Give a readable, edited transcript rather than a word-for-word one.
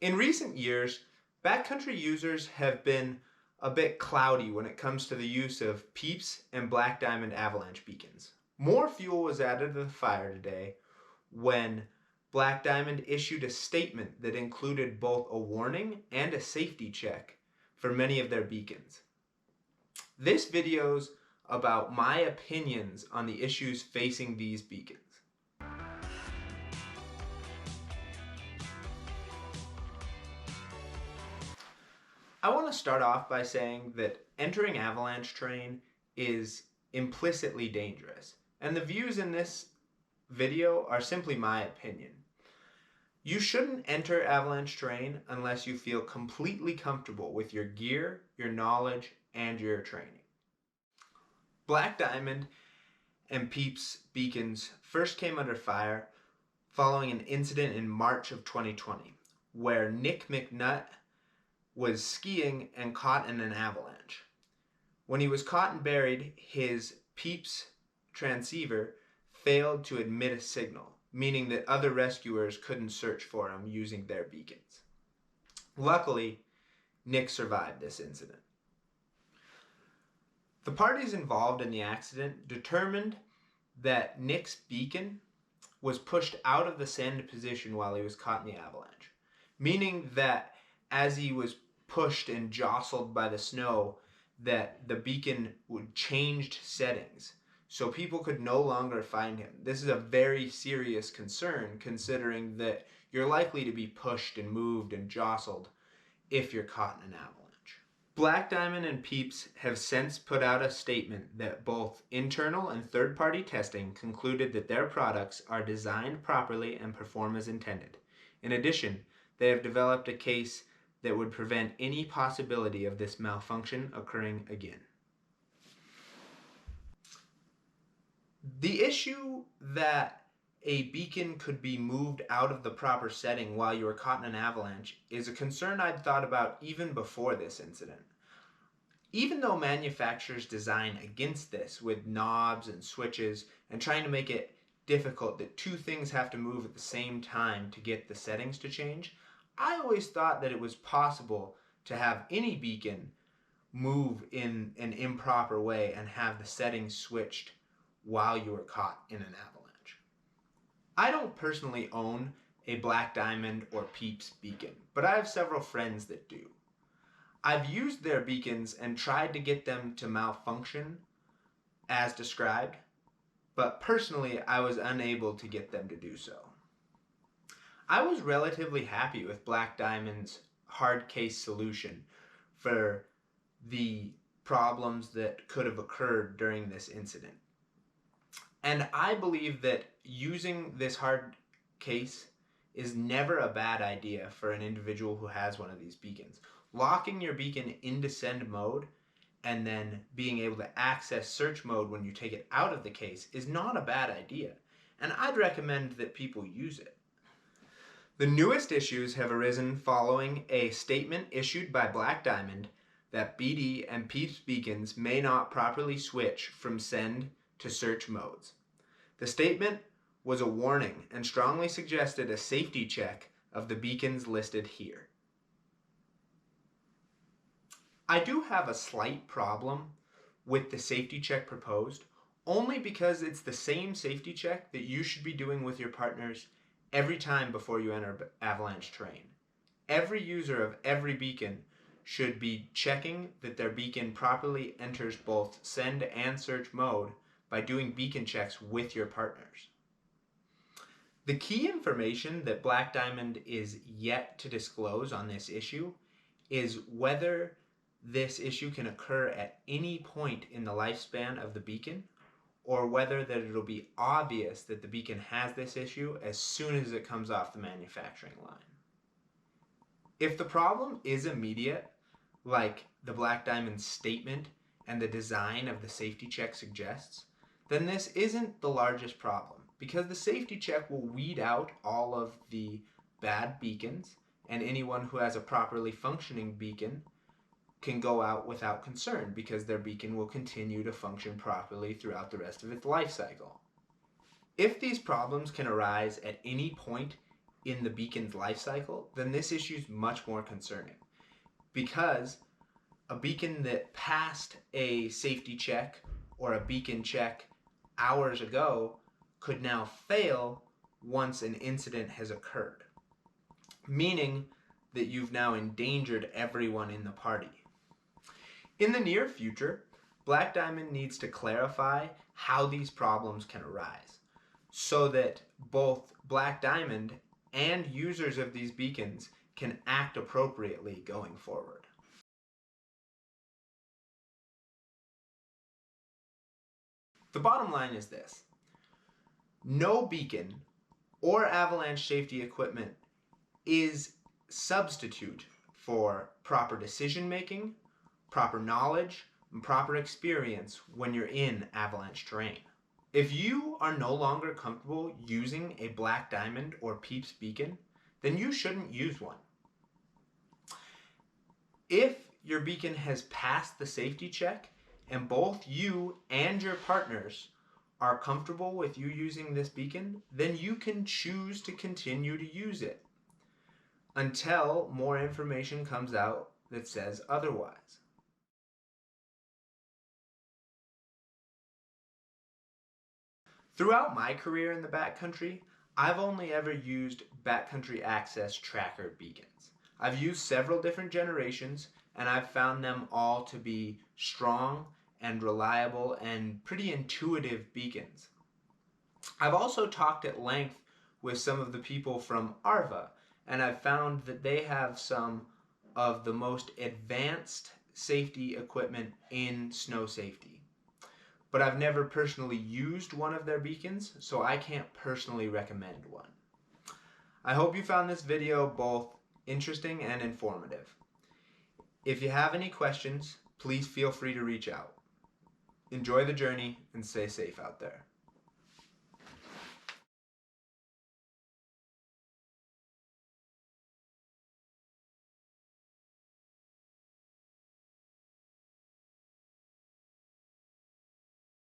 In recent years, backcountry users have been a bit cloudy when it comes to the use of PIEPS and Black Diamond Avalanche beacons. More fuel was added to the fire today when Black Diamond issued a statement that included both a warning and a safety check for many of their beacons. This video's about my opinions on the issues facing these beacons. I want to start off by saying that entering avalanche terrain is implicitly dangerous, and the views in this video are simply my opinion. You shouldn't enter avalanche terrain unless you feel completely comfortable with your gear, your knowledge, and your training. Black Diamond and PIEPS beacons first came under fire following an incident in March of 2020 where Nick McNutt was skiing and caught in an avalanche. When he was caught and buried, his PIEPS transceiver failed to emit a signal, meaning that other rescuers couldn't search for him using their beacons. Luckily, Nick survived this incident. The parties involved in the accident determined that Nick's beacon was pushed out of the send position while he was caught in the avalanche, meaning that as he was pushed and jostled by the snow, that the beacon would changed settings, so people could no longer find him. This is a very serious concern considering that you're likely to be pushed and moved and jostled if you're caught in an avalanche. Black Diamond and PIEPS have since put out a statement that both internal and third-party testing concluded that their products are designed properly and perform as intended. In addition, they have developed a case that would prevent any possibility of this malfunction occurring again. The issue that a beacon could be moved out of the proper setting while you were caught in an avalanche is a concern I'd thought about even before this incident. Even though manufacturers design against this with knobs and switches and trying to make it difficult that two things have to move at the same time to get the settings to change, I always thought that it was possible to have any beacon move in an improper way and have the settings switched while you were caught in an avalanche. I don't personally own a Black Diamond or PIEPS beacon, but I have several friends that do. I've used their beacons and tried to get them to malfunction as described, but personally I was unable to get them to do so. I was relatively happy with Black Diamond's hard case solution for the problems that could have occurred during this incident. And I believe that using this hard case is never a bad idea for an individual who has one of these beacons. Locking your beacon into send mode and then being able to access search mode when you take it out of the case is not a bad idea, and I'd recommend that people use it. The newest issues have arisen following a statement issued by Black Diamond that BD and PIEPS beacons may not properly switch from send to search modes. The statement was a warning and strongly suggested a safety check of the beacons listed here. I do have a slight problem with the safety check proposed, only because it's the same safety check that you should be doing with your partners every time before you enter avalanche terrain. Every user of every beacon should be checking that their beacon properly enters both send and search mode by doing beacon checks with your partners. The key information that Black Diamond is yet to disclose on this issue is whether this issue can occur at any point in the lifespan of the beacon, or whether that it'll be obvious that the beacon has this issue as soon as it comes off the manufacturing line. If the problem is immediate, like the Black Diamond statement and the design of the safety check suggests, then this isn't the largest problem, because the safety check will weed out all of the bad beacons, and anyone who has a properly functioning beacon can go out without concern because their beacon will continue to function properly throughout the rest of its life cycle. If these problems can arise at any point in the beacon's life cycle, then this issue is much more concerning, because a beacon that passed a safety check or a beacon check hours ago could now fail once an incident has occurred, meaning that you've now endangered everyone in the party. In the near future, Black Diamond needs to clarify how these problems can arise so that both Black Diamond and users of these beacons can act appropriately going forward. The bottom line is this: no beacon or avalanche safety equipment is substitute for proper decision making, proper knowledge, and proper experience when you're in avalanche terrain. If you are no longer comfortable using a Black Diamond or PIEPS beacon, then you shouldn't use one. If your beacon has passed the safety check and both you and your partners are comfortable with you using this beacon, then you can choose to continue to use it until more information comes out that says otherwise. Throughout my career in the backcountry, I've only ever used backcountry access tracker beacons. I've used several different generations, and I've found them all to be strong and reliable and pretty intuitive beacons. I've also talked at length with some of the people from ARVA, and I've found that they have some of the most advanced safety equipment in snow safety. But I've never personally used one of their beacons, so I can't personally recommend one. I hope you found this video both interesting and informative. If you have any questions, please feel free to reach out. Enjoy the journey and stay safe out there.